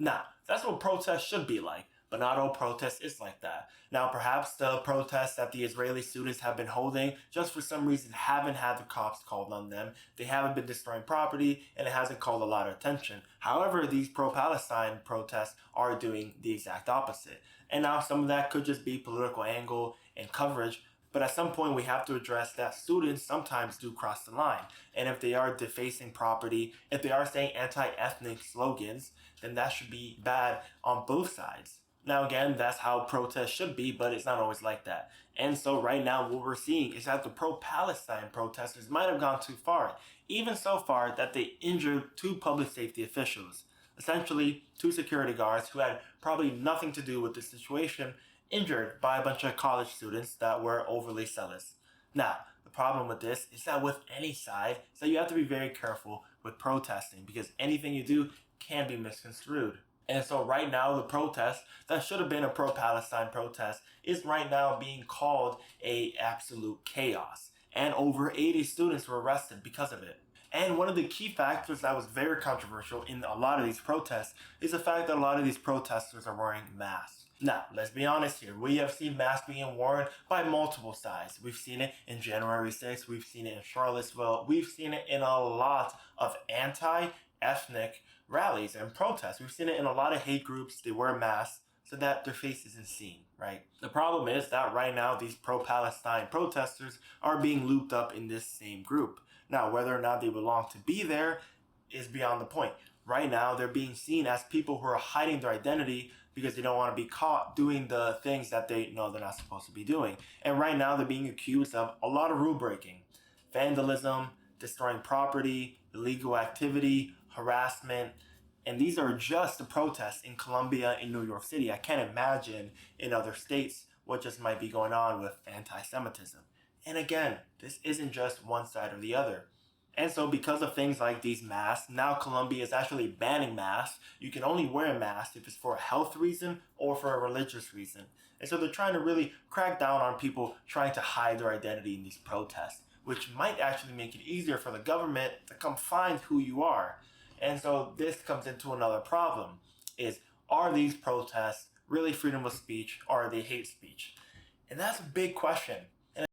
Now, that's what protests should be like, but not all protest is like that. Now, perhaps the protests that the Israeli students have been holding just for some reason haven't had the cops called on them. They haven't been destroying property, and it hasn't called a lot of attention. However, these pro-Palestine protests are doing the exact opposite. And now some of that could just be political angle and coverage, but at some point, we have to address that students sometimes do cross the line. And if they are defacing property, if they are saying anti-ethnic slogans, then that should be bad on both sides. Now, again, that's how protests should be, but it's not always like that. And so right now, what we're seeing is that the pro-Palestine protesters might have gone too far, even so far that they injured two public safety officials. Essentially, two security guards who had probably nothing to do with the situation, injured by a bunch of college students that were overly zealous. Now, the problem with this is that with any side, is that you have to be very careful with protesting because anything you do can be misconstrued. And so right now, the protest that should have been a pro-Palestine protest is right now being called a absolute chaos. And over 80 students were arrested because of it. And one of the key factors that was very controversial in a lot of these protests is the fact that a lot of these protesters are wearing masks. Now, let's be honest here. We have seen masks being worn by multiple sides. We've seen it in January 6th. We've seen it in Charlottesville. We've seen it in a lot of anti-ethnic rallies and protests. We've seen it in a lot of hate groups. They wear masks so that their face isn't seen, right? The problem is that right now, these pro-Palestine protesters are being looped up in this same group. Now, whether or not they belong to be there is beyond the point. Right now, they're being seen as people who are hiding their identity because they don't want to be caught doing the things that they know they're not supposed to be doing. And right now, they're being accused of a lot of rule breaking, vandalism, destroying property, illegal activity, harassment. And these are just the protests in Columbia, in New York City. I can't imagine in other states what just might be going on with anti-Semitism. And again, this isn't just one side or the other. And so because of things like these masks, now Columbia is actually banning masks. You can only wear a mask if it's for a health reason or for a religious reason. And so they're trying to really crack down on people trying to hide their identity in these protests, which might actually make it easier for the government to come find who you are. And so this comes into another problem, is are these protests really freedom of speech or are they hate speech? And that's a big question.